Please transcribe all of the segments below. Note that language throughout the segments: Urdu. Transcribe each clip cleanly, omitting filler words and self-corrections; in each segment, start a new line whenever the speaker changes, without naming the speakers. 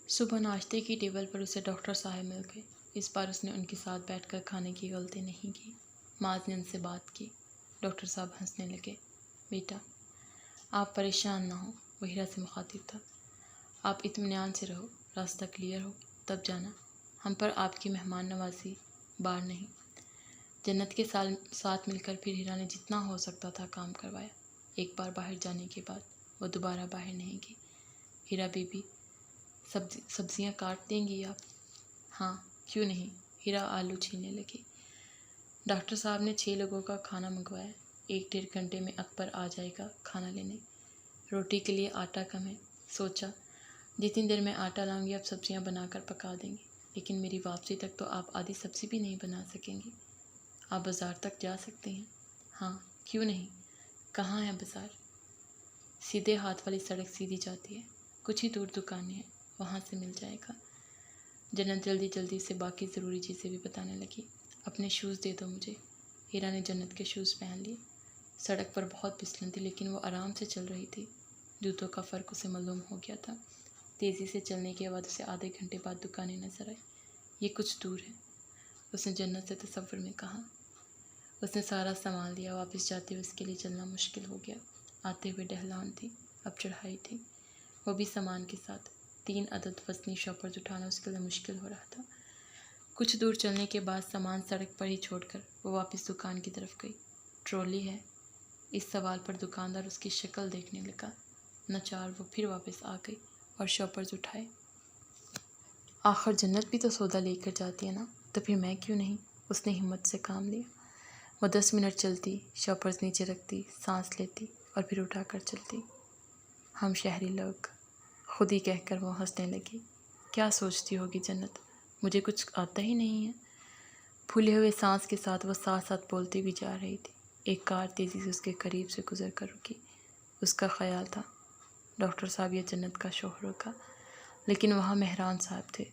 صبح ناشتے کی ٹیبل پر اسے ڈاکٹر صاحب مل گئے۔ اس بار اس نے ان کے ساتھ بیٹھ کر کھانے کی غلطی نہیں کی۔ معاذ نے ان سے بات کی۔ ڈاکٹر صاحب ہنسنے لگے۔ بیٹا آپ پریشان نہ ہوں، وہ ہیرا سے مخاطب تھا۔ آپ اطمینان سے رہو، راستہ کلیئر ہو تب جانا، ہم پر آپ کی مہمان نوازی بار نہیں۔ جنت کے ساتھ مل کر پھر ہیرا نے جتنا ہو سکتا تھا کام کروایا۔ ایک بار باہر جانے کے بعد وہ دوبارہ باہر نہیں گئی۔ ہیرا بی بی سبزیاں کاٹ دیں گی آپ؟ ہاں کیوں نہیں، ہیرا آلو چھیلنے لگی۔ ڈاکٹر صاحب نے 6 لوگوں کا کھانا منگوایا۔ 1-1.5 گھنٹے میں اکبر آ جائے گا کھانا لینے۔ روٹی کے لیے آٹا کم ہے، سوچا جتنی دیر میں آٹا لاؤں گی آپ سبزیاں بنا کر پکا دیں گے، لیکن میری واپسی تک تو آپ آدھی سبزی بھی نہیں بنا سکیں گے۔ آپ بازار تک جا سکتے ہیں؟ ہاں کیوں نہیں، کہاں ہے بازار؟ سیدھے ہاتھ والی سڑک سیدھی جاتی ہے، کچھ ہی دور دکانیں ہیں، وہاں سے مل جائے گا۔ جنت جلدی جلدی سے باقی ضروری چیزیں بھی بتانے لگی۔ اپنے شوز دے دو مجھے۔ ہیرا نے جنت کے شوز پہن لیے۔ سڑک پر بہت پھسلن تھی لیکن وہ آرام سے چل رہی تھی۔ جوتوں کا فرق اسے معلوم ہو گیا تھا۔ تیزی سے چلنے کے بعد اسے آدھے گھنٹے بعد دکانیں نظر آئی۔ یہ کچھ دور ہے، اس نے جنت سے تصور میں کہا۔ اس نے سارا سامان لیا۔ واپس جاتے ہوئے اس کے لیے چلنا مشکل ہو گیا۔ آتے ہوئے ڈھلان تھی، اب چڑھائی تھی، وہ بھی سامان کے ساتھ۔ 3 عدد وزنی شاپرز اٹھانا اس کے لیے مشکل ہو رہا تھا۔ کچھ دور چلنے کے بعد سامان سڑک پر ہی چھوڑ کر وہ واپس دکان کی طرف گئی۔ ٹرالی ہے؟ اس سوال پر دکاندار اس کی شکل دیکھنے لگا۔ ناچار وہ پھر واپس آ گئی اور شاپرز اٹھائے۔ آخر جنت بھی تو سودا لے کر جاتی ہے نا، تو پھر میں کیوں نہیں؟ اس نے ہمت سے کام لیا۔ وہ 10 منٹ چلتی، شاپرز نیچے رکھتی، سانس لیتی اور پھر اٹھا کر چلتی۔ ہم شہری لوگ، خود ہی کہہ کر وہ ہنسنے لگی۔ کیا سوچتی ہوگی جنت، مجھے کچھ آتا ہی نہیں ہے؟ پھولے ہوئے سانس کے ساتھ وہ ساتھ ساتھ بولتی بھی جا رہی تھی۔ ایک کار تیزی سے اس کے قریب سے گزر کر رکی۔ اس کا خیال تھا ڈاکٹر صاحب یا جنت کا شوہر ہوگا، لیکن وہاں مہران صاحب تھے۔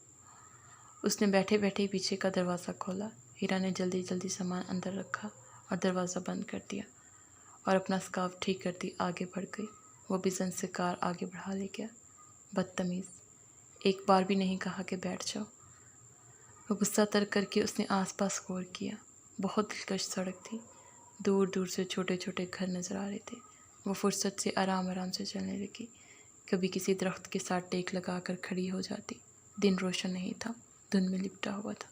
اس نے بیٹھے بیٹھے پیچھے کا دروازہ کھولا۔ ہیرا نے جلدی جلدی سامان اندر رکھا اور دروازہ بند کر دیا اور اپنا اسکارف ٹھیک کرتی آگے بڑھ گئی۔ وہ بزن سے کار آگے بڑھا لے گیا۔ بدتمیز، ایک بار بھی نہیں کہا کہ بیٹھ جاؤ۔ وہ غصہ تر کر کے اس نے آس پاس غور کیا۔ بہت دلکش سڑک تھی، دور دور سے چھوٹے چھوٹے گھر نظر آ رہے تھے۔ وہ فرصت سے آرام آرام سے چلنے لگی، کبھی کسی درخت کے ساتھ ٹیک لگا کر کھڑی ہو جاتی۔ دن روشن نہیں تھا، دھند میں لپٹا ہوا تھا۔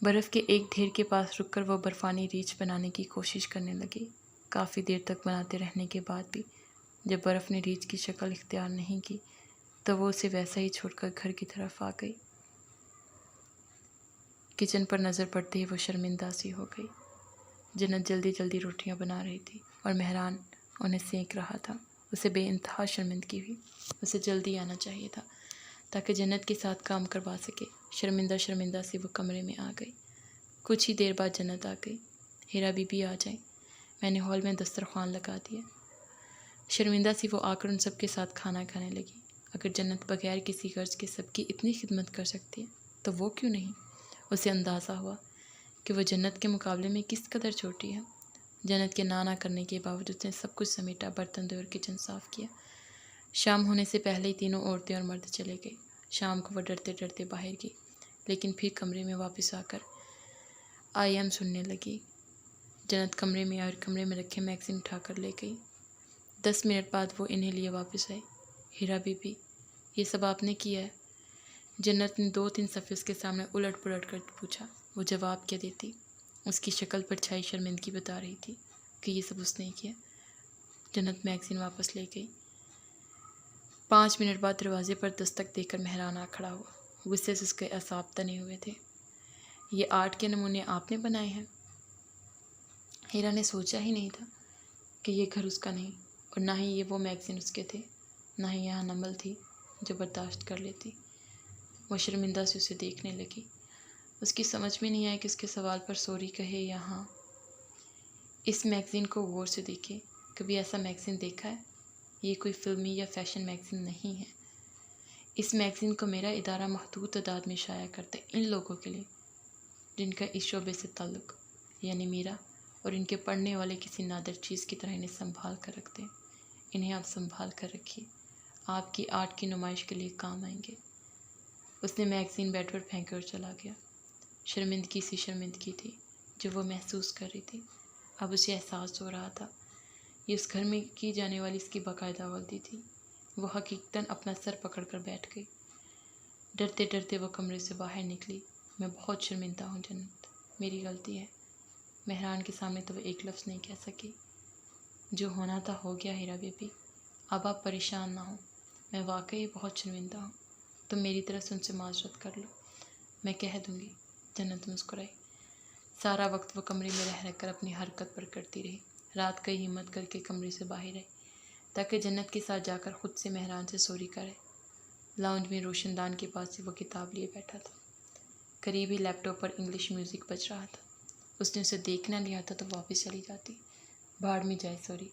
برف کے ایک ڈھیر کے پاس رک کر وہ برفانی ریچھ بنانے کی کوشش کرنے لگی۔ کافی دیر تک بناتے رہنے کے بعد بھی جب برف نے ریچھ کی شکل اختیار نہیں کی تو وہ اسے ویسا ہی چھوڑ کر گھر کی طرف آ گئی۔ کچن پر نظر پڑتے ہی وہ شرمندہ سی ہو گئی۔ جنت جلدی جلدی روٹیاں بنا رہی تھی اور مہران انہیں سینک رہا تھا۔ اسے بے انتہا شرمندگی ہوئی۔ اسے جلدی آنا چاہیے تھا تاکہ جنت کے ساتھ کام کروا سکے۔ شرمندہ شرمندہ سے وہ کمرے میں آ گئی۔ کچھ ہی دیر بعد جنت آ گئی۔ ہیرا بی بی آ جائیں، میں نے ہال میں دسترخوان لگا دیا۔ شرمندہ سی وہ آ کر ان سب کے ساتھ کھانا کھانے لگی۔ اگر جنت بغیر کسی غرض کے سب کی اتنی خدمت کر سکتی ہے تو وہ کیوں نہیں؟ اسے اندازہ ہوا کہ وہ جنت کے مقابلے میں کس قدر چھوٹی ہے۔ جنت کے نہ کرنے کے باوجود اس نے سب کچھ سمیٹا، برتن دھوئے اور کچن صاف کیا۔ شام ہونے سے پہلے ہی تینوں عورتیں اور مرد چلے گئے۔ شام کو وہ ڈرتے ڈرتے باہر گئی، لیکن پھر کمرے میں واپس آ کر آئی سننے لگی۔ جنت کمرے میں آئی اور کمرے میں رکھے میگزین اٹھا کر لے گئی۔ 10 منٹ بعد وہ انہیں لیے واپس آئی۔ ہیرا بی بی، یہ سب آپ نے کیا ہے؟ جنت نے 2-3 صفحے اس کے سامنے الٹ پلٹ کر پوچھا۔ وہ جواب کیا دیتی؟ اس کی شکل پر چھائی شرمندگی بتا رہی تھی کہ یہ سب اس نے کیا۔ جنت میگزین واپس لے گئی۔ 5 منٹ بعد دروازے پر دستک دے کر مہران آ کھڑا ہوا۔ غصے سے اس کے اعصاب تنے ہوئے تھے۔ یہ آرٹ کے نمونے آپ نے بنائے ہیں؟ ہیرا نے سوچا ہی نہیں تھا کہ یہ گھر اس کا نہیں، اور نہ ہی یہ وہ میگزین اس کے تھے، نہ ہی یہاں نمل تھی جو برداشت کر لیتی۔ وہ شرمندہ سے اسے دیکھنے لگی۔ اس کی سمجھ میں نہیں آیا کہ اس کے سوال پر سوری کہے یا ہاں۔ اس میگزین کو غور سے دیکھے، کبھی ایسا میگزین دیکھا ہے؟ یہ کوئی فلمی یا فیشن میگزین نہیں ہے۔ اس میگزین کو میرا ادارہ محدود تعداد میں شائع کرتا ہے ان لوگوں کے لیے جن کا اس شعبے سے تعلق، یعنی میرا، اور ان کے پڑھنے والے کسی نادر چیز کی طرح انہیں سنبھال کر رکھتے ہیں۔ انہیں آپ سنبھال کر رکھیے، آپ کی آرٹ کی نمائش کے لیے کام آئیں گے۔ اس نے میگزین بیڈ پر پھینک کر چلا گیا۔ شرمندگی سی شرمندگی تھی جو وہ محسوس کر رہی تھی۔ اب اسے احساس ہو رہا تھا یہ اس گھر میں کی جانے والی اس کی باقاعدہ غلطی تھی۔ وہ حقیقتاً اپنا سر پکڑ کر بیٹھ گئی۔ ڈرتے ڈرتے وہ کمرے سے باہر نکلی۔ میں بہت شرمندہ ہوں جنت، میری غلطی ہے۔ مہران کے سامنے تو وہ ایک لفظ نہیں کہہ سکی۔ جو ہونا تھا ہو گیا ہیرا بی بی، اب آپ پریشان نہ ہوں، میں واقعی بہت شرمندہ ہوں، تم میری طرف سے ان سے معذرت کر لو۔ میں کہہ دوں گی، جنت مسکرائی۔ سارا وقت وہ کمرے میں رہ کر اپنی حرکت پر کرتی رہی۔ رات کئی ہمت کر کے کمرے سے باہر آئی تاکہ جنت کے ساتھ جا کر خود سے مہران سے سوری کرے۔ لاؤنج میں روشن دان کے پاس ہی وہ کتاب لیے بیٹھا تھا۔ قریب ہی لیپ ٹاپ پر انگلش میوزک بج رہا تھا۔ اس نے اسے دیکھ نہ لیا تھا تو واپس چلی جاتی۔ بھاڑ میں جائے سوری،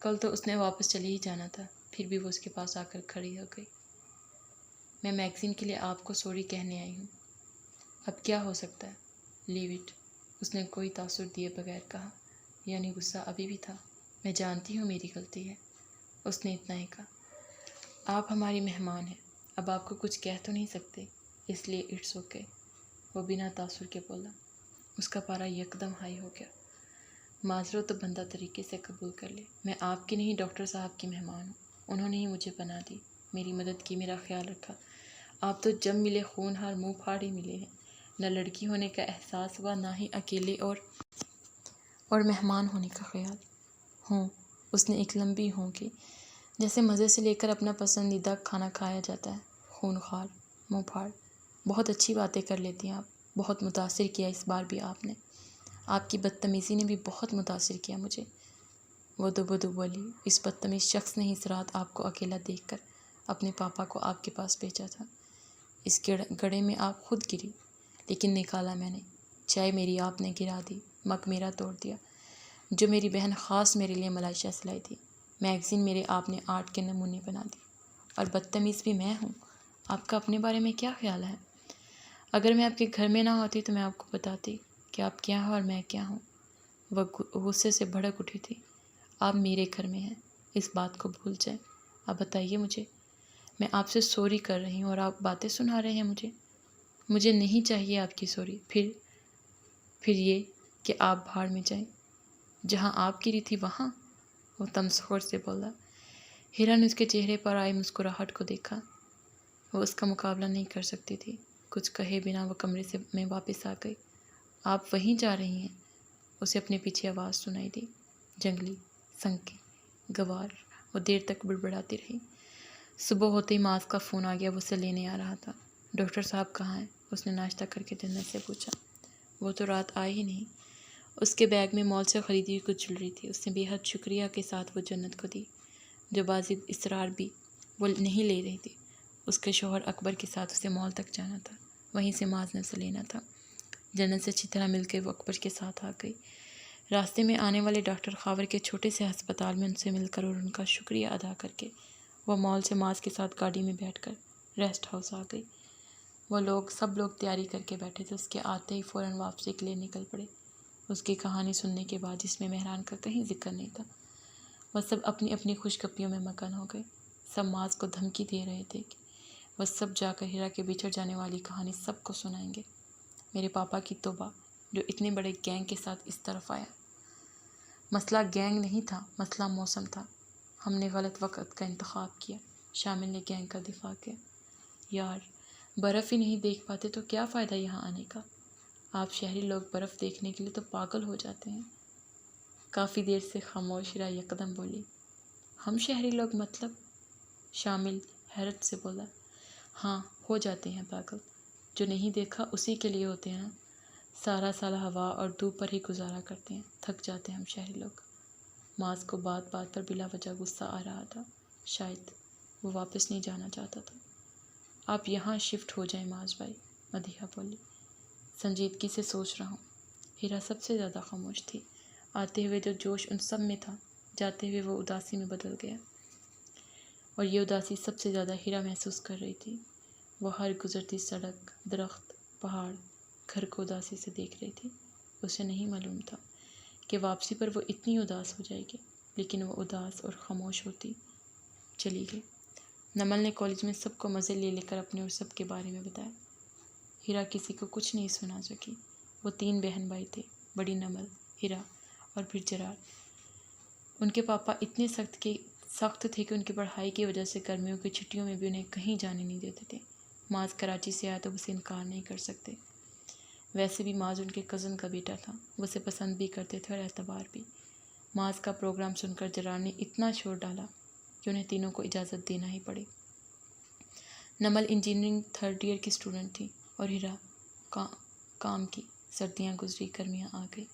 کل تو اس نے واپس چلے ہی جانا تھا، پھر بھی وہ اس کے پاس آ کر کھڑی ہو گئی۔ میں میگزین کے لیے آپ کو سوری کہنے آئی ہوں، اب کیا ہو سکتا ہے، لیو اٹ، اس نے کوئی تاثر دیے بغیر کہا۔ یعنی غصہ ابھی بھی تھا۔ میں جانتی ہوں میری غلطی ہے، اس نے اتنا ہی کہا۔ آپ ہماری مہمان ہیں، اب آپ کو کچھ کہہ تو نہیں سکتے، اس لیے اٹس اوکے، وہ بنا تاثر کے بولا۔ اس کا پارا یکدم ہائی ہو گیا۔ معذرت تو بندہ طریقے سے قبول کر لے، میں آپ کی نہیں ڈاکٹر صاحب کی مہمان ہوں، انہوں نے ہی مجھے پناہ دی، میری مدد کی، میرا خیال رکھا۔ آپ تو جب ملے خونہار منہ پھاڑ ہی ملے ہیں، نہ لڑکی ہونے کا احساس ہوا نہ ہی اکیلے اور مہمان ہونے کا خیال۔ ہوں، اس نے ایک لمبی ہوں کی، جیسے مزے سے لے کر اپنا پسندیدہ کھانا کھایا جاتا ہے۔ خونخوار، منہ پھاڑ، بہت اچھی باتیں کر لیتی ہیں آپ، بہت متاثر کیا اس بار بھی آپ نے، آپ کی بدتمیزی نے بھی بہت متاثر کیا مجھے، وہ دو بولی۔ اس بدتمیز شخص نے اس رات آپ کو اکیلا دیکھ کر اپنے پاپا کو آپ کے پاس بھیجا تھا۔ اس گڑھے میں آپ خود گری، لیکن نکالا میں نے، چائے میری آپ نے گرا دی، مگ میرا توڑ دیا، جو میری بہن خاص میرے لیے ملائشہ سے لائی تھی، میگزین میرے آپ نے آرٹ کے نمونے بنا دی، اور بدتمیز بھی میں ہوں۔ آپ کا اپنے بارے میں کیا خیال ہے؟ اگر میں آپ کے گھر میں نہ ہوتی تو میں آپ کو بتاتی کہ آپ کیا ہیں اور میں کیا ہوں۔ وہ غصے سے بھڑک اٹھی تھی۔ آپ میرے گھر میں ہیں، اس بات کو بھول جائیں۔ اب بتائیے مجھے، میں آپ سے سوری کر رہی ہوں اور آپ باتیں سنا رہے ہیں مجھے نہیں چاہیے آپ کی سوری، پھر یہ کہ آپ بھاڑ میں جائیں، جہاں آپ گری تھی وہاں، وہ تمسخر سے بولا۔ ہیرا نے اس کے چہرے پر آئی مسکراہٹ کو دیکھا۔ وہ اس کا مقابلہ نہیں کر سکتی تھی۔ کچھ کہے بنا وہ کمرے میں واپس آ گئی۔ آپ وہیں جا رہی ہیں؟ اسے اپنے پیچھے آواز سنائی دی، جنگلی، سنکی، گوار۔ وہ دیر تک بڑبڑاتی رہی۔ صبح ہوتے ہی ماس کا فون آ گیا، وہ اسے لینے آ رہا تھا۔ ڈاکٹر صاحب کہاں ہیں؟ اس نے ناشتہ کر کے جنت سے پوچھا۔ وہ تو رات آئے ہی نہیں۔ اس کے بیگ میں مال سے خریدی ہوئی کچھ جولری تھی، اس نے بے حد شکریہ کے ساتھ وہ جنت کو دی، جو بازید اصرار بھی وہ نہیں لے رہی تھی۔ اس کے شوہر اکبر کے ساتھ اسے مال تک جانا تھا، وہیں سے ماز نے اسے لینا تھا۔ جنت سے اچھی طرح مل کے وہ اکبر کے ساتھ آ گئی۔ راستے میں آنے والے ڈاکٹر خاور کے چھوٹے سے ہسپتال میں ان سے مل کر اور ان کا شکریہ ادا کر کے وہ مال سے ماز کے ساتھ گاڑی میں بیٹھ کر ریسٹ ہاؤس آ گئی۔ سب لوگ تیاری کر کے بیٹھے تھے، اس کے آتے ہی فوراً واپسی کے لیے نکل پڑے۔ اس کی کہانی سننے کے بعد جس میں مہران کا کہیں ذکر نہیں تھا، وہ سب اپنی اپنی خوش گپیوں میں مگن ہو گئے۔ سب ماز کو دھمکی دے رہے تھے کہ وہ سب جا کر ہیرا کے بچھڑ جانے والی کہانی سب کو سنائیں گے۔ میرے پاپا کی توبہ، جو اتنے بڑے گینگ کے ساتھ اس طرف آیا۔ مسئلہ گینگ نہیں تھا، مسئلہ موسم تھا۔ ہم نے غلط وقت کا انتخاب کیا۔ شامل نے گینگ کا دفاع کیا۔ یار، برف ہی نہیں دیکھ پاتے تو کیا فائدہ یہاں آنے کا؟ آپ شہری لوگ برف دیکھنے کے لیے تو پاگل ہو جاتے ہیں۔ کافی دیر سے خاموش ہیرا یکدم بولی۔ ہم شہری لوگ مطلب؟ شامل حیرت سے بولا۔ ہاں، ہو جاتے ہیں پاگل، جو نہیں دیکھا اسی کے لیے ہوتے ہیں۔ سارا سال ہوا اور دھوپ پر ہی گزارا کرتے ہیں، تھک جاتے ہیں ہم شہری لوگ۔ ماز کو بات بات پر بلا وجہ غصہ آ رہا تھا، شاید وہ واپس نہیں جانا چاہتا تھا۔ آپ یہاں شفٹ ہو جائیں ماز بھائی، مدیحہ بولی۔ سنجیدگی سے سوچ رہا ہوں۔ ہیرا سب سے زیادہ خاموش تھی۔ آتے ہوئے جو جوش ان سب میں تھا، جاتے ہوئے وہ اداسی میں بدل گیا، اور یہ اداسی سب سے زیادہ ہیرا محسوس کر رہی تھی۔ وہ ہر گزرتی سڑک، درخت، پہاڑ، گھر کو اداسی سے دیکھ رہی تھی۔ اسے نہیں معلوم تھا کہ واپسی پر وہ اتنی اداس ہو جائے گی، لیکن وہ اداس اور خاموش ہوتی چلی گئی۔ نمل نے کالج میں سب کو مزے لے کر اپنے اور سب کے بارے میں بتایا۔ ہیرا کسی کو کچھ نہیں سنا سکی۔ وہ 3 بہن بھائی تھے، بڑی نمل، ہیرا اور پھر جرار۔ ان کے پاپا اتنے سخت تھے کہ ان کی پڑھائی کی وجہ سے گرمیوں کی چھٹیوں میں بھی انہیں کہیں جانے نہیں دیتے تھے۔ معاذ کراچی سے آیا تو اسے انکار نہیں کر سکتے۔ ویسے بھی معاذ ان کے کزن کا بیٹا تھا، وہ اسے پسند بھی کرتے تھے اور اعتبار بھی۔ معاذ کا پروگرام سن کر جرار نے اتنا شور ڈالا کہ انہیں تینوں کو اجازت دینا ہی پڑی۔ نمل انجینئرنگ 3rd ایئر کی اسٹوڈنٹ تھی اور ہیرا کام کی۔ سردیاں گزری، گرمیاں آ گئی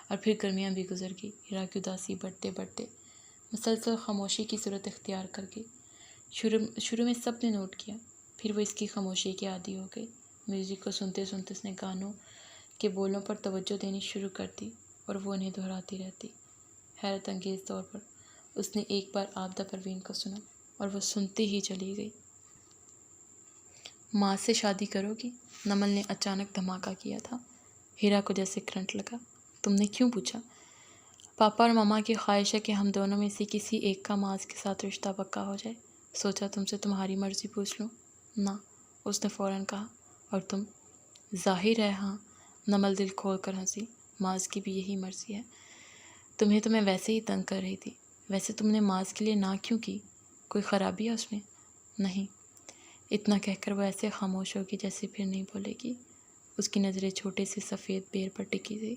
اور پھر گرمیاں بھی گزر گئی۔ ہیرا کی اداسی بڑھتے بڑھتے مسلسل خاموشی کی صورت اختیار کر گئی۔ شروع میں سب نے نوٹ کیا، پھر وہ اس کی خاموشی کے عادی ہو گئی۔ میوزک کو سنتے سنتے اس نے گانوں کے بولوں پر توجہ دینی شروع کر دی اور وہ انہیں دہراتی رہتی۔ حیرت انگیز طور پر اس نے ایک بار عابدہ پروین کو سنا اور وہ سنتی ہی چلی گئی۔ ماں سے شادی کرو گی؟ نمل نے اچانک دھماکہ کیا تھا۔ ہیرا کو جیسے کرنٹ لگا۔ تم نے کیوں پوچھا؟ پاپا اور ماما کی خواہش ہے کہ ہم دونوں میں سے کسی ایک کا معاذ کے ساتھ رشتہ پکا ہو جائے۔ سوچا تم سے تمہاری مرضی پوچھ لوں۔ نہ، اس نے فوراً کہا۔ اور تم؟ ظاہر ہے ہاں، نمل دل کھول کر ہنسی۔ معاذ کی بھی یہی مرضی ہے۔ تو میں ویسے ہی تنگ کر رہی تھی۔ ویسے تم نے معاذ کے لیے نہ کیوں کی؟ کوئی خرابی ہے اس میں؟ نہیں۔ اتنا کہہ کر وہ ایسے خاموش ہوگی جیسے پھر نہیں بولے گی۔ اس کی نظریں چھوٹے سے سفید بیر پر ٹکی تھی۔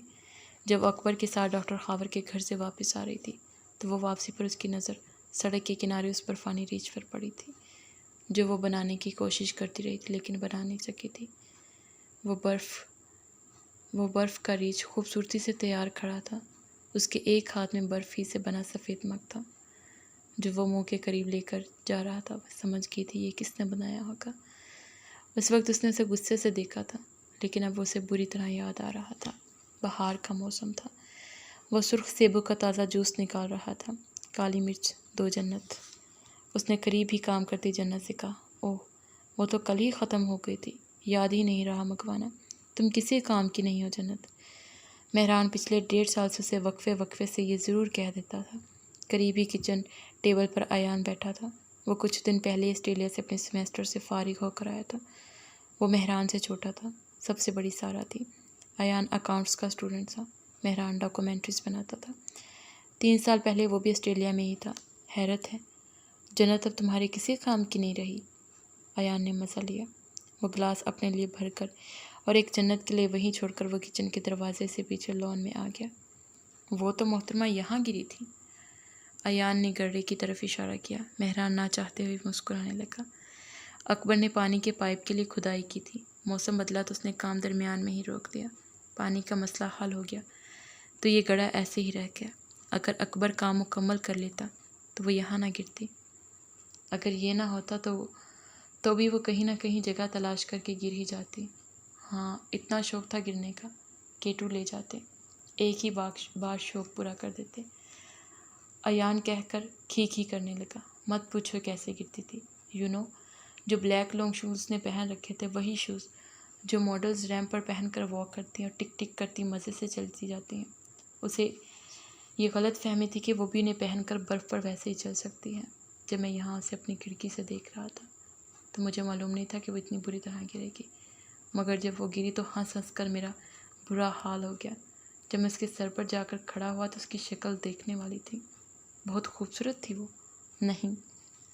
جب اکبر کے ساتھ ڈاکٹر خاور کے گھر سے واپس آ رہی تھی تو وہ واپسی پر اس کی نظر سڑک کے کنارے اس برفانی ریچھ پر پڑی تھی جو وہ بنانے کی کوشش کرتی رہی تھی لیکن بنا نہیں سکی تھی۔ وہ برف کا ریچھ خوبصورتی سے تیار کھڑا تھا۔ اس کے ایک ہاتھ میں برف ہی سے بنا سفید مگ تھا جو وہ منہ کے قریب لے کر جا رہا تھا۔ وہ سمجھ گئی تھی یہ کس نے بنایا ہوگا۔ اس وقت اس نے اسے غصے سے دیکھا تھا لیکن اب اسے بری طرح یاد آ رہا تھا۔ بہار کا موسم تھا۔ وہ سرخ سیبوں کا تازہ جوس نکال رہا تھا۔ کالی مرچ 2 جنت۔ اس نے قریب ہی کام کرتی جنت سے کہا، اوہ وہ تو کل ہی ختم ہو گئی تھی، یاد ہی نہیں رہا منگوانا۔ تم کسی کام کی نہیں ہو جنت۔ مہران پچھلے 1.5 سال سے اسے وقفے سے یہ ضرور کہہ دیتا تھا۔ قریبی کچن ٹیبل پر ایان بیٹھا تھا۔ وہ کچھ دن پہلے آسٹریلیا سے اپنے سیمیسٹر سے فارغ ہو کر آیا تھا۔ وہ مہران سے چھوٹا تھا، سب سے بڑی سارا تھی۔ ایان اکاؤنٹس کا اسٹوڈنٹ تھا، مہران ڈاکومنٹریز بناتا تھا۔ 3 سال پہلے وہ بھی آسٹریلیا میں ہی تھا۔ حیرت ہے، جنت اب تمہارے کسی کام کی نہیں رہی۔ ایان نے مزہ لیا۔ وہ گلاس اپنے لیے بھر کر اور ایک جنت کے لیے وہیں چھوڑ کر وہ کچن کے دروازے سے پیچھے لان میں آ گیا۔ وہ تو محترمہ یہاں گری تھی۔ ایان نے گڑھے کی طرف اشارہ کیا۔ مہران نہ چاہتے ہوئے مسکرانے لگا۔ اکبر نے پانی کے پائپ کے لیے کھدائی کی تھی۔ موسم بدلا تو اس نے کام درمیان میں ہی روک دیا۔ پانی کا مسئلہ حل ہو گیا تو یہ گڑھا ایسے ہی رہ گیا۔ اگر اکبر کام مکمل کر لیتا تو وہ یہاں نہ گرتی۔ اگر یہ نہ ہوتا تو بھی وہ کہیں نہ کہیں جگہ تلاش کر کے گر ہی جاتی۔ ہاں، اتنا شوق تھا گرنے کا، کیٹو لے جاتے، ایک ہی بار شوق پورا کر دیتے۔ ایان کہہ کر کھی کرنے لگا۔ مت پوچھو کیسے گرتی تھی۔ جو بلیک لانگ شوز نے پہن رکھے تھے، وہی شوز جو ماڈلز ریمپ پر پہن کر واک کرتی ہیں اور ٹک ٹک کرتی مزے سے چلتی جاتی ہیں۔ اسے یہ غلط فہمی تھی کہ وہ بھی انہیں پہن کر برف پر ویسے ہی چل سکتی ہیں۔ جب میں یہاں سے اپنی کھڑکی سے دیکھ رہا تھا تو مجھے معلوم نہیں تھا کہ وہ اتنی بری طرح گرے گی، مگر جب وہ گری تو ہنس کر میرا برا حال ہو گیا۔ جب میں اس کے سر پر جا کر کھڑا ہوا تو اس کی شکل دیکھنے والی تھی۔ بہت خوبصورت تھی وہ۔ نہیں،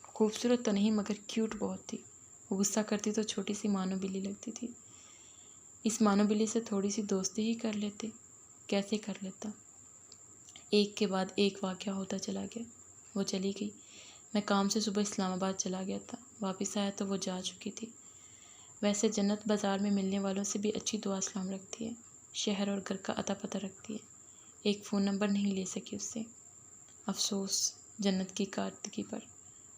خوبصورت تو نہیں مگر کیوٹ بہت تھی۔ وہ غصہ کرتی تو چھوٹی سی مانو بلی لگتی تھی۔ اس مانو بلی سے تھوڑی سی دوستی ہی کر لیتے۔ کیسے کر لیتا؟ ایک کے بعد ایک واقعہ ہوتا چلا گیا۔ وہ چلی گئی۔ میں کام سے صبح اسلام آباد چلا گیا تھا۔ واپس آیا تو وہ جا چکی تھی۔ ویسے جنت بازار میں ملنے والوں سے بھی اچھی دعا سلام رکھتی ہے، شہر اور گھر کا اتا پتہ رکھتی ہے۔ ایک فون نمبر نہیں لے سکی اس سے۔ افسوس جنت کی کارتگی پر۔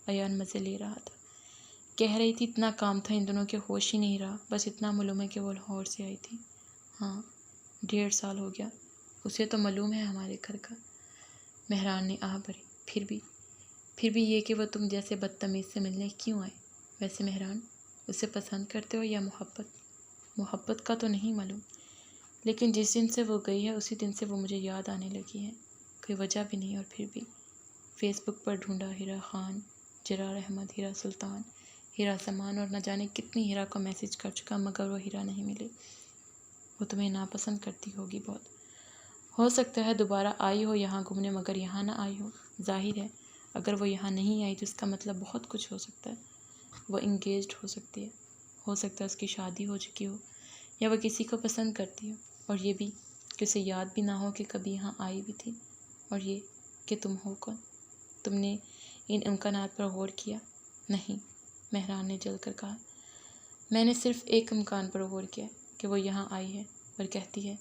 ایان مزے لے رہا تھا۔ کہہ رہی تھی اتنا کام تھا ان دنوں کے ہوش ہی نہیں رہا، بس اتنا معلوم ہے کہ وہ لاہور سے آئی تھی۔ ہاں، 1.5 سال ہو گیا۔ اسے تو معلوم ہے ہمارے گھر کا۔ مہران نے آہ بھری۔ پھر بھی یہ کہ وہ تم جیسے بدتمیز سے ملنے کیوں آئے؟ ویسے مہران، اسے پسند کرتے ہو یا محبت کا تو نہیں معلوم، لیکن جس دن سے وہ گئی ہے اسی دن سے وہ مجھے یاد آنے لگی ہے۔ کوئی وجہ بھی نہیں اور پھر بھی۔ فیس بک پر ڈھونڈا، ہیرا خان جرار احمد، ہیرا سلطان، ہیرا سامان، اور نہ جانے کتنی ہیرا کو میسج کر چکا مگر وہ ہیرا نہیں ملی۔ وہ تمہیں ناپسند کرتی ہوگی بہت۔ ہو سکتا ہے دوبارہ آئی ہو یہاں گھومنے مگر یہاں نہ آئی ہو۔ ظاہر ہے اگر وہ یہاں نہیں آئی تو اس کا مطلب بہت کچھ ہو سکتا ہے۔ وہ انگیجڈ ہو سکتی ہے، ہو سکتا ہے اس کی شادی ہو چکی ہو، یا وہ کسی کو پسند کرتی ہو، اور یہ بھی کہ اسے یاد بھی نہ ہو کہ کبھی یہاں آئی بھی تھی۔ اور یہ کہ تم ہو کون؟ تم نے ان امکانات پر غور کیا؟ نہیں، مہران نے جل کر کہا۔ میں نے صرف ایک امکان پر غور کیا کہ وہ یہاں آئی ہے اور کہتی ہے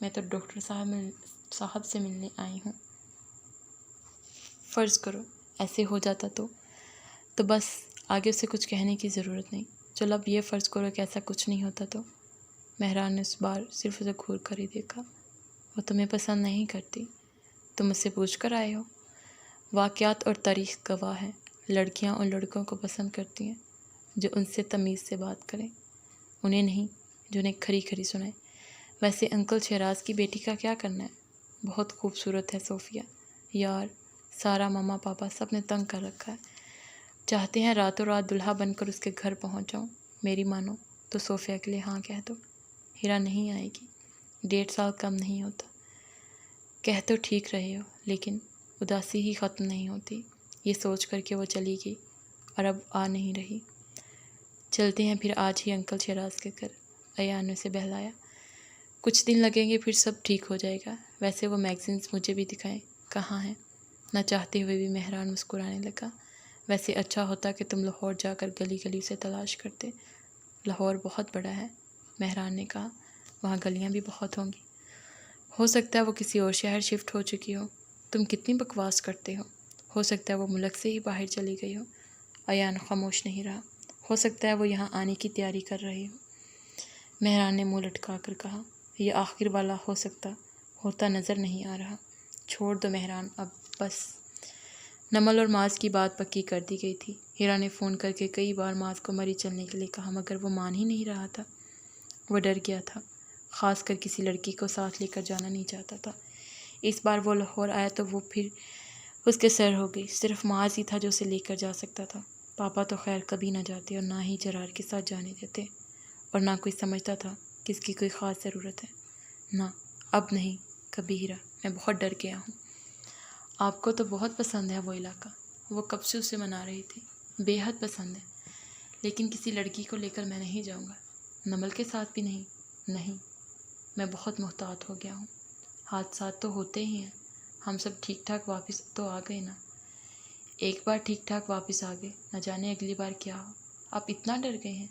میں تو ڈاکٹر صاحب سے ملنے آئی ہوں۔ فرض کرو ایسے ہو جاتا تو بس آگے اسے کچھ کہنے کی ضرورت نہیں۔ چلو اب یہ فرض کرو کہ ایسا کچھ نہیں ہوتا تو؟ مہران نے اس بار صرف اسے گھور کر ہی دیکھا۔ وہ تمہیں پسند نہیں کرتی، تم اس سے پوچھ کر آئے ہو؟ واقعات اور تاریخ گواہ ہے، لڑکیاں ان لڑکوں کو پسند کرتی ہیں جو ان سے تمیز سے بات کریں، انہیں نہیں جو انہیں کھری کھری سنائے۔ ویسے انکل شہراز کی بیٹی کا کیا کرنا ہے؟ بہت خوبصورت ہے صوفیہ، یار سارا ماما پاپا سب نے تنگ کر رکھا ہے، چاہتے ہیں راتوں رات دلہا بن کر اس کے گھر پہنچ جاؤں۔ میری مانو تو صوفیہ کے لیے ہاں کہہ دو۔ ہیرا نہیں آئے گی، 1.5 سال کم نہیں ہوتا۔ کہہ تو ٹھیک رہے ہو لیکن اداسی ہی ختم نہیں ہوتی۔ یہ سوچ کر کہ وہ چلی گئی اور اب آ نہیں رہی۔ چلتے ہیں پھر آج ہی انکل شہراز کے گھر، ایان نے اسے بہلایا۔ کچھ دن لگیں گے پھر سب ٹھیک ہو جائے گا۔ ویسے وہ میگزینز مجھے بھی دکھائیں، کہاں ہیں؟ نہ چاہتے ہوئے بھی مہران مسکرانے لگا۔ ویسے اچھا ہوتا کہ تم لاہور جا کر گلی گلی سے تلاش کرتے۔ لاہور بہت بڑا ہے، مہران نے کہا، وہاں گلیاں بھی بہت ہوں گی۔ ہو سکتا ہے وہ کسی اور شہر شفٹ ہو چکی ہو۔ تم کتنی بکواس کرتے ہو سکتا ہے وہ ملک سے ہی باہر چلی گئی ہو۔ ایان خاموش نہیں رہا۔ ہو سکتا ہے وہ یہاں آنے کی تیاری کر رہی ہو، مہران نے منہ لٹکا کر کہا۔ یہ آخر والا ہو سکتا ہوتا نظر نہیں آ رہا۔ چھوڑ دو مہران اب بس۔ نمل اور معاذ کی بات پکی کر دی گئی تھی۔ ہیرا نے فون کر کے کئی بار معاذ کو مری چلنے کے لیے کہا مگر وہ مان ہی نہیں رہا تھا۔ وہ ڈر گیا تھا، خاص کر کسی لڑکی کو ساتھ لے کر جانا نہیں چاہتا تھا۔ اس بار وہ لاہور آیا تو وہ پھر اس کے سر ہو گئی۔ صرف معاذ ہی تھا جو اسے لے کر جا سکتا تھا۔ پاپا تو خیر کبھی نہ جاتے اور نہ ہی جرار کے ساتھ جانے دیتے، اور نہ کوئی سمجھتا تھا کہ اس کی کوئی خاص ضرورت ہے۔ نہ اب نہیں کبھی ہیرا، میں بہت ڈر گیا ہوں۔ آپ کو تو بہت پسند ہے وہ علاقہ، وہ کب سے اسے منا رہی تھی۔ بے حد پسند ہے، لیکن کسی لڑکی کو لے کر میں نہیں جاؤں گا، نمل کے ساتھ بھی نہیں۔ نہیں، میں بہت محتاط ہو گیا ہوں۔ حادثات تو ہوتے ہی ہیں، ہم سب ٹھیک ٹھاک واپس تو آ گئے نا۔ ایک بار ٹھیک ٹھاک واپس آ گئے، نہ جانے اگلی بار کیا ہو۔ آپ اتنا ڈر گئے ہیں؟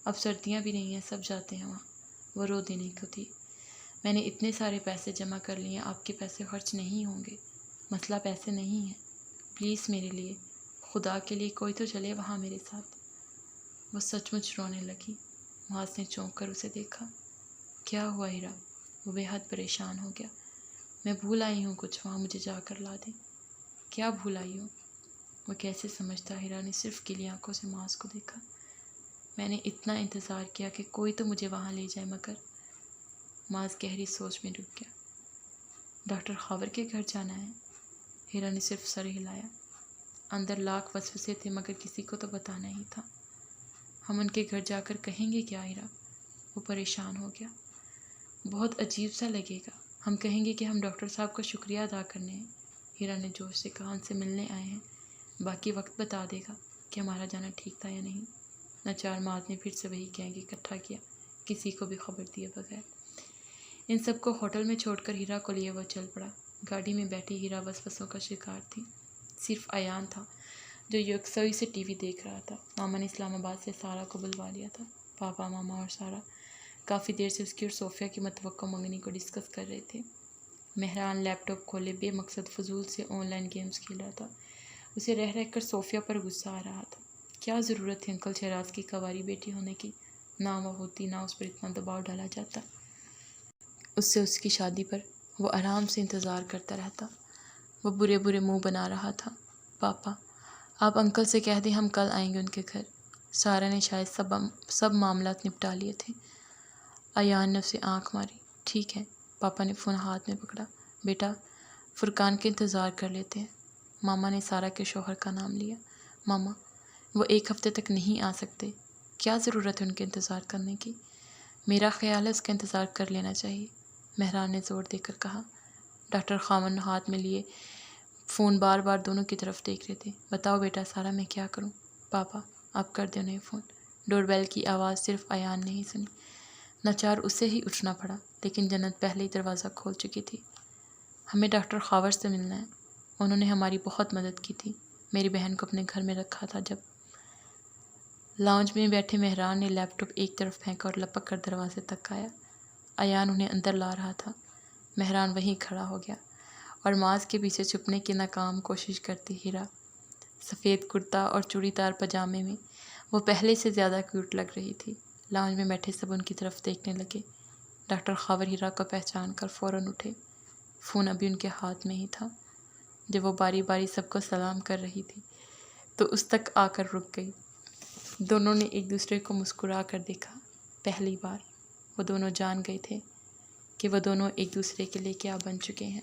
اب سردیاں بھی نہیں ہیں، سب جاتے ہیں وہاں۔ وہ رو دینے کو تھی۔ میں نے اتنے سارے پیسے جمع کر لیے ہیں، آپ کے پیسے خرچ نہیں ہوں گے۔ مسئلہ پیسے نہیں ہے، پلیز میرے لیے، خدا کے لیے کوئی تو چلے وہاں میرے ساتھ۔ وہ سچ مچ رونے لگی۔ معاذ نے چونک کر اسے دیکھا۔ کیا ہوا ہیرا؟ وہ بے حد پریشان ہو گیا۔ میں بھول آئی ہوں کچھ، وہاں مجھے جا کر لا دیں۔ کیا بھول آئی ہوں؟ وہ کیسے سمجھتا؟ ہیرا نے صرف گیلی آنکھوں سے معاذ کو دیکھا۔ میں نے اتنا انتظار کیا کہ کوئی تو مجھے وہاں لے جائے مگر۔ معاذ گہری سوچ میں ڈوب گیا۔ ڈاکٹر خاور کے گھر جانا ہے؟ ہیرا نے صرف سر ہلایا۔ اندر لاکھ وسوسے تھے مگر کسی کو تو بتانا ہی تھا۔ ہم ان کے گھر جا کر کہیں گے کیا ہیرا؟ وہ پریشان ہو گیا۔ بہت عجیب سا لگے گا۔ ہم کہیں گے کہ ہم ڈاکٹر صاحب کا شکریہ ادا کرنے ہیں۔ ہیرا نے جوش سے کہا، ان سے ملنے آئے ہیں، باقی وقت بتا دے گا کہ ہمارا جانا ٹھیک تھا یا نہیں۔ ناچار معاذ نے پھر سے وہی گینگ اکٹھا کیا، کسی کو بھی خبر دیے بغیر۔ ان سب کو ہوٹل میں چھوڑ کر ہیرا کو لیے وہ چل پڑا۔ گاڑی میں بیٹھی ہیرا وسوسوں کا شکار تھی۔ صرف ایان تھا جو یکسوئی سے ٹی وی دیکھ رہا تھا۔ ماما نے اسلام آباد سے سارا کو بلوا لیا تھا۔ پاپا، ماما اور سارا کافی دیر سے اس کی اور صوفیہ کی متوقع منگنی کو ڈسکس کر رہے تھے۔ مہران لیپ ٹاپ کھولے بے مقصد فضول سے آن لائن گیمز کھیل رہا تھا۔ اسے رہ رہ کر صوفیہ پر غصہ آ رہا تھا۔ کیا ضرورت تھی انکل شہراز کی کنواری بیٹی ہونے کی؟ نہ وہ ہوتی، نہ اس پر اتنا دباؤ ڈالا جاتا۔ اس کی شادی پر وہ آرام سے انتظار کرتا رہتا۔ وہ برے برے منہ بنا رہا تھا۔ پاپا، آپ انکل سے کہہ دیں ہم کل آئیں گے ان کے گھر۔ سارا نے شاید سب معاملات نپٹا لیے تھے۔ ایان نے اسے آنکھ ماری۔ ٹھیک ہے۔ پاپا نے فون ہاتھ میں پکڑا۔ بیٹا، فرقان کے انتظار کر لیتے ہیں۔ ماما نے سارا کے شوہر کا نام لیا۔ ماما وہ 1 ہفتے تک نہیں آ سکتے، کیا ضرورت ہے ان کے انتظار کرنے کی؟ میرا خیال ہے اس کا انتظار کر لینا چاہیے، مہران نے زور دے کر کہا۔ ڈاکٹر خاوند ہاتھ میں لیے فون بار بار دونوں کی طرف دیکھ رہے تھے۔ بتاؤ بیٹا سارا، میں کیا کروں؟ پاپا آپ کر دیں انہیں فون۔ ڈور بیل کی آواز صرف ایان نے ہی سنی۔ ناچار اسے ہی اٹھنا پڑا، لیکن جنت پہلے ہی دروازہ کھول چکی تھی۔ ہمیں ڈاکٹر خاور سے ملنا ہے، انہوں نے ہماری بہت مدد کی تھی، میری بہن کو اپنے گھر میں رکھا تھا جب۔ لاؤنج میں بیٹھے مہران نے لیپ ٹاپ ایک طرف پھینکا اور لپک کر دروازے تک آیا۔ ایان انہیں اندر لا رہا تھا۔ مہران وہیں کھڑا ہو گیا اور معاذ کے پیچھے چھپنے کی ناکام کوشش کرتی ہیرا سفید کرتا اور چوڑی دار پاجامے میں وہ پہلے سے زیادہ کیوٹ لگ رہی تھی۔ لاؤنج میں بیٹھے سب ان کی طرف دیکھنے لگے۔ ڈاکٹر خاور ہیرا کو پہچان کر فوراً اٹھے۔ فون ابھی ان کے ہاتھ میں ہی تھا۔ جب وہ باری باری سب کو سلام کر رہی تھی تو اس تک آ کر رک گئی۔ دونوں نے ایک دوسرے کو مسکرا کر دیکھا۔ پہلی بار وہ دونوں جان گئے تھے کہ وہ دونوں ایک دوسرے کے لیے کیا بن چکے ہیں۔